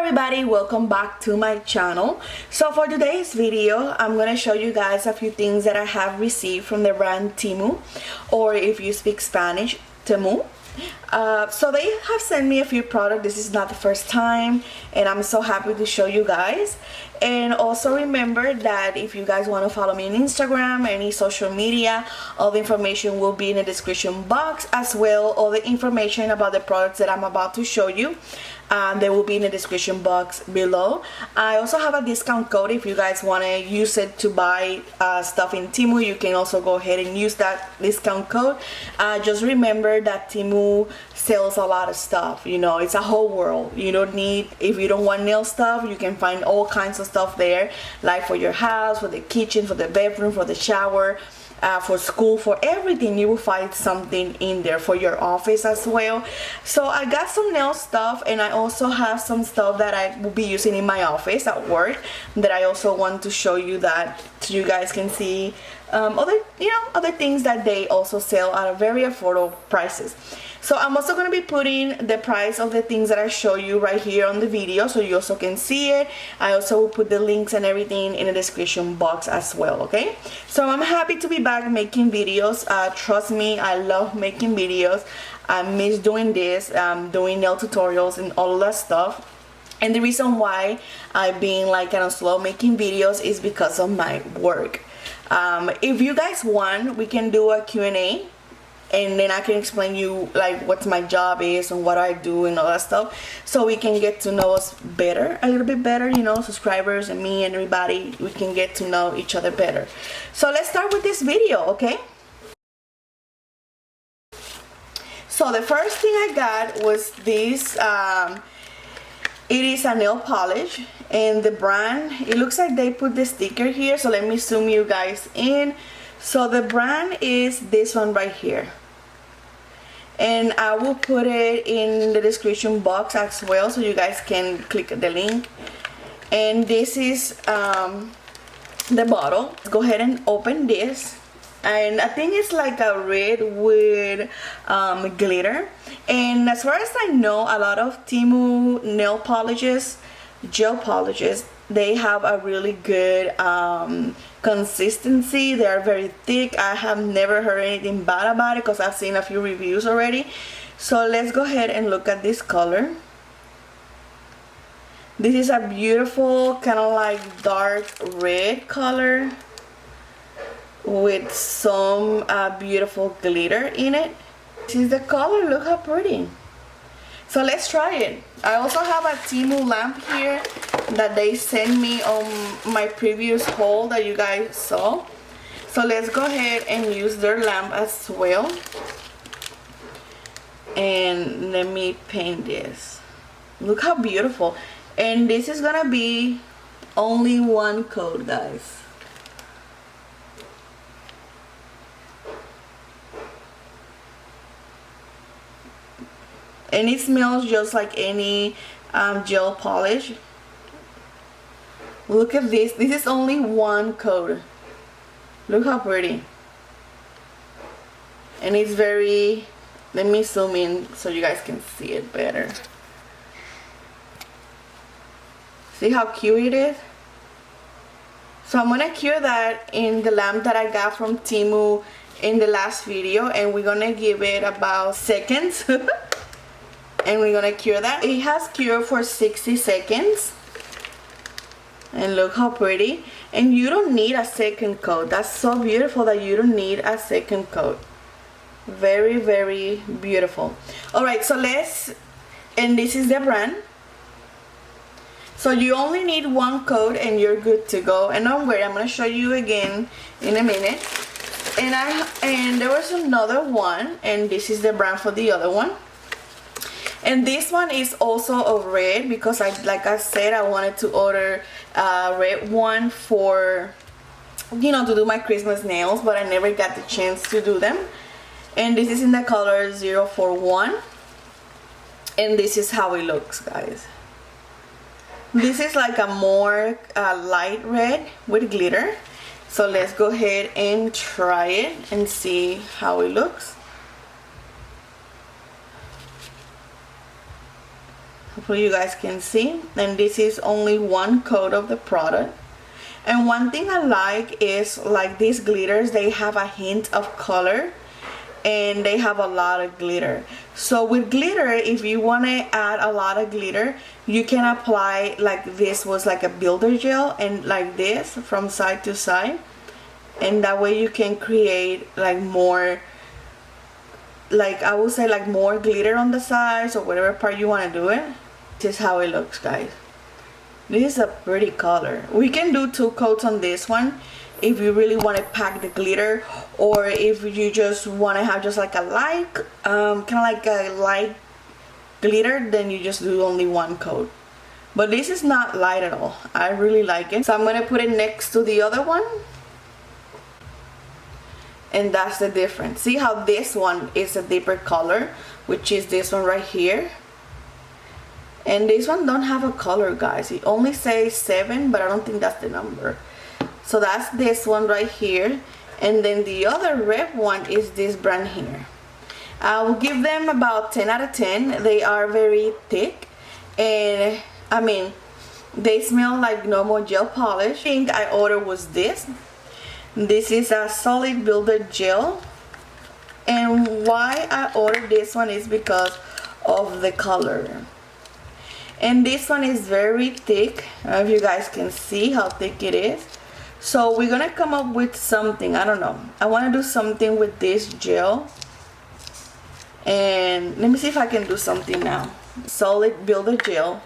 everybody, welcome back to my channel. So for today's video, I'm gonna show you guys a few things that I have received from the brand Temu, or if you speak Spanish, Temu. So they have sent me a few products. This is not the first time, and I'm so happy to show you guys. And also remember that if you guys want to follow me on Instagram, any social media, all the information will be in the description box, as well all the information about the products that I'm about to show you. They will be in the description box below. I also have a discount code if you guys want to use it to buy stuff in Temu. You can also go ahead and use that discount code. Just remember that Temu sells a lot of stuff. You know, it's a whole world. You don't need, if you don't want nail stuff, you can find all kinds of stuff there, like for your house, for the kitchen, for the bedroom, for the shower, for school, for everything. You will find something in there, for your office as well. So I got some nail stuff, and I also have some stuff that I will be using in my office at work that I also want to show you, that so you guys can see other things that they also sell at a very affordable prices. So I'm also going to be putting the price of the things that I show you right here on the video, so you also can see it. I also will put the links and everything in the description box as well, okay? So I'm happy to be back making videos. Trust me, I love making videos. I miss doing this, doing nail tutorials and all of that stuff. And the reason why I've been like kind of slow making videos is because of my work. If you guys want, we can do a Q&A, and then I can explain you like what my job is and what I do and all that stuff, so we can get to know us better, a little bit better, you know, subscribers and me and everybody, we can get to know each other better. So let's start with this video, okay? So the first thing I got was this, it is a nail polish, and the brand, it looks like they put the sticker here, so let me zoom you guys in. So the brand is this one right here, and I will put it in the description box as well, so you guys can click the link. And this is the bottle. Go ahead and open this, and I think it's like a red with glitter. And as far as I know, a lot of Temu nail polishes, gel polishes, they have a really good consistency. They are very thick. I have never heard anything bad about it because I've seen a few reviews already. So let's go ahead and look at this color. This is a beautiful kind of like dark red color with some beautiful glitter in it. This is the color. Look how pretty. So let's try it. I also have a Temu lamp here that they sent me on my previous haul that you guys saw. So let's go ahead and use their lamp as well. And let me paint this. Look how beautiful. And this is gonna be only one coat, guys. And it smells just like any gel polish. Look at this. This is only one coat. Look how pretty. And it's very, let me zoom in so you guys can see it better. See how cute it is? So I'm gonna cure that in the lamp that I got from Temu in the last video, and we're gonna give it about seconds. And we're gonna cure that. It has cure for 60 seconds. And look how pretty. And you don't need a second coat. That's so beautiful that you don't need a second coat. Very, very beautiful. Alright, so let's, and this is the brand. So you only need one coat and you're good to go. And don't worry, I'm gonna show you again in a minute. And there was another one, and this is the brand for the other one. And this one is also a red, because like I said, I wanted to order a red one for, you know, to do my Christmas nails, but I never got the chance to do them. And this is in the color 041, and this is how it looks, guys. This is like a more light red with glitter. So let's go ahead and try it and see how it looks. How so you guys can see. And this is only one coat of the product. And one thing I like is like these glitters, they have a hint of color and they have a lot of glitter. So with glitter, if you want to add a lot of glitter, you can apply like this was like a builder gel, and like this from side to side, and that way you can create like more, like I would say like more glitter on the sides or whatever part you want to do it. This is how it looks, guys. This is a pretty color. We can do 2 coats on this one if you really want to pack the glitter, or if you just want to have just like a light, kind of like a light glitter, then you just do only 1 coat. But this is not light at all. I really like it. So I'm going to put it next to the other one. And that's the difference. See how this one is a deeper color, which is this one right here. And this one don't have a color, guys. It only says 7, but I don't think that's the number. So that's this one right here. And then the other red one is this brand here. I will give them about 10 out of 10. They are very thick. And I mean, they smell like normal gel polish. I think I ordered was this. This is a solid builder gel. And why I ordered this one is because of the color. And this one is very thick. I don't know if you guys can see how thick it is. So we're gonna come up with something. I don't know. I want to do something with this gel. And let me see if I can do something now. Solid builder gel.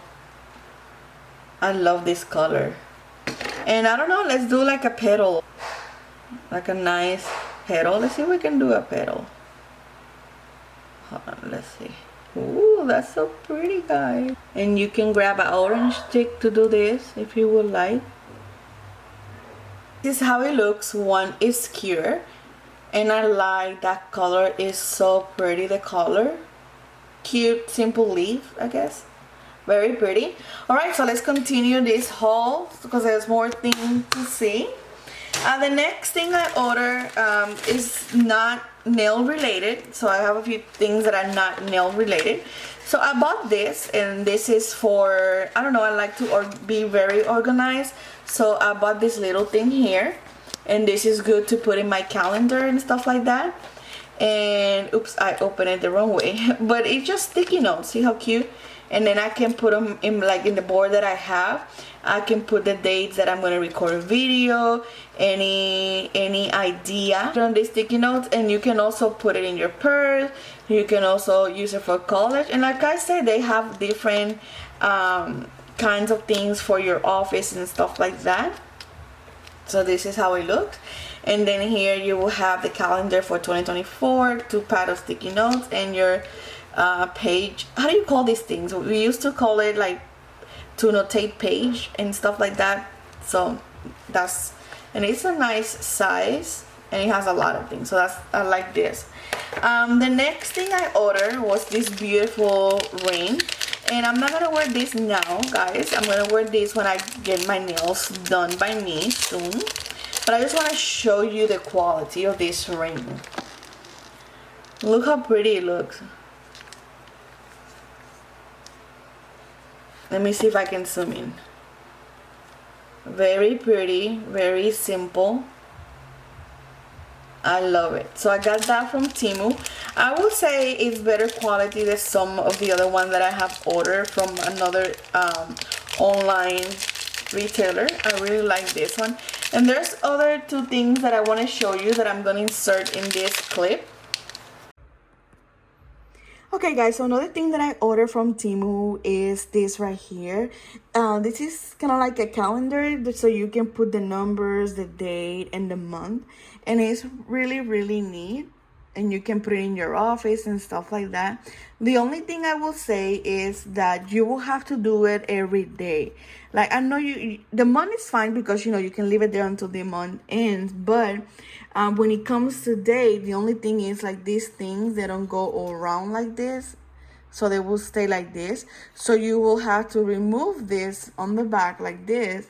I love this color. And I don't know, let's do like a petal. Like a nice petal. Let's see if we can do a petal. Hold on, let's see. Ooh, that's so pretty, guys. And you can grab an orange stick to do this if you would like. This is how it looks. One is Cure, and I like that color. Is so pretty, the color. Cute simple leaf, I guess. Very pretty. Alright, so let's continue this haul because there's more things to see. The next thing I order is not nail related. So I have a few things that are not nail related. So I bought this, and this is for, I don't know, I like to be very organized. So I bought this little thing here, and this is good to put in my calendar and stuff like that. And oops, I opened it the wrong way. But it's just sticky notes. See how cute? And then I can put them in like in the board that I have. I can put the dates that I'm going to record a video, any idea on these sticky notes. And you can also put it in your purse. You can also use it for college. And like I said, they have different kinds of things for your office and stuff like that. So this is how it looks. And then here you will have the calendar for 2024, 2 pad of sticky notes, and your page. How do you call these things? We used to call it like to notate page and stuff like that. So that's, and it's a nice size, and it has a lot of things. So that's, I like this. The next thing I ordered was this beautiful ring. And I'm not gonna wear this now, guys. I'm gonna wear this when I get my nails done by me soon. But I just want to show you the quality of this ring. Look how pretty it looks. Let me see if I can zoom in. Very pretty, very simple. I love it. So I got that from Temu. I will say it's better quality than some of the other ones that I have ordered from another online retailer. I really like this one. And there's other 2 things that I want to show you that I'm going to insert in this clip. Okay guys, so another thing that I ordered from Temu is this right here. This is kind of like a calendar, so you can put the numbers, the date, and the month. And it's really, really neat. And you can put it in your office and stuff like that. The only thing I will say is that you will have to do it every day. Like, I know the month is fine because, you know, you can leave it there until the month ends. But when it comes to date, the only thing is like these things, they don't go all around like this. So they will stay like this. So you will have to remove this on the back like this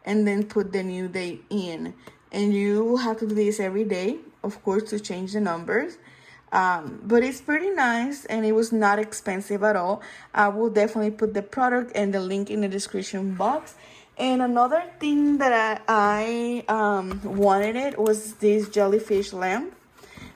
and then put the new date in. And you will have to do this every day, of course, to change the numbers. But it's pretty nice and it was not expensive at all. I will definitely put the product and the link in the description box. And another thing that I wanted it was this jellyfish lamp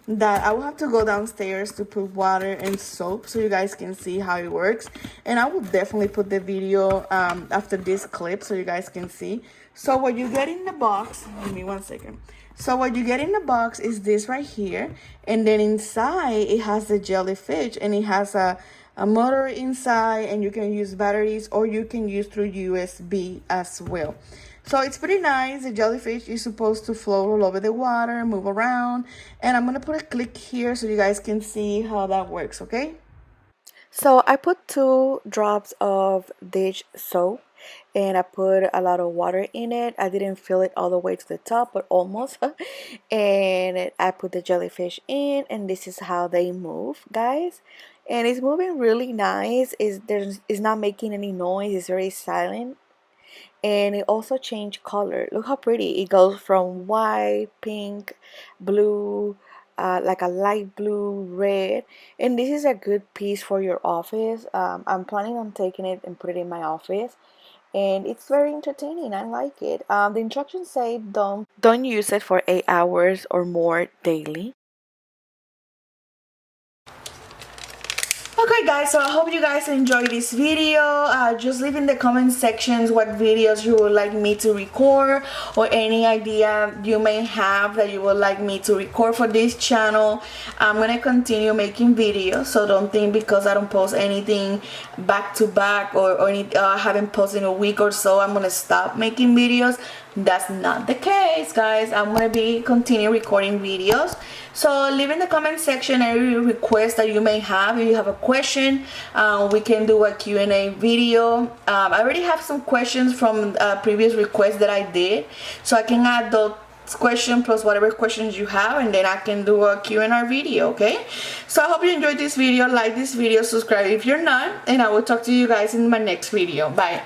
that I will have to go downstairs to put water and soap so you guys can see how it works. And I will definitely put the video after this clip so you guys can see. So what you get in the box, give me 1 second. So what you get in the box is this right here, and then inside it has the jellyfish, and it has a motor inside, and you can use batteries or you can use through USB as well. So it's pretty nice. The jellyfish is supposed to float all over the water, move around, and I'm gonna put a click here so you guys can see how that works, okay? So I put 2 drops of dish soap and I put a lot of water in it. I didn't fill it all the way to the top, but almost. And I put the jellyfish in, and this is how they move, guys. And it's moving really nice. It's not making any noise. It's very silent. And it also changed color. Look how pretty it goes from white, pink, blue, like a light blue, red. And this is a good piece for your office. I'm planning on taking it and put it in my office, and it's very entertaining. I like it. The instructions say don't use it for 8 hours or more daily. Okay guys, so I hope you guys enjoyed this video. Just leave in the comment sections what videos you would like me to record, or any idea you may have that you would like me to record for this channel. I'm gonna continue making videos, so don't think because I don't post anything back to back or I haven't posted in a week or so I'm gonna stop making videos. That's not the case, guys. I'm gonna be continue recording videos. So leave in the comment section any request that you may have. If you have a question, we can do a Q&A video. I already have some questions from previous requests that I did, so I can add those question plus whatever questions you have, and then I can do a Q&A video, okay? So I hope you enjoyed this video. Like this video, subscribe if you're not, and I will talk to you guys in my next video. Bye.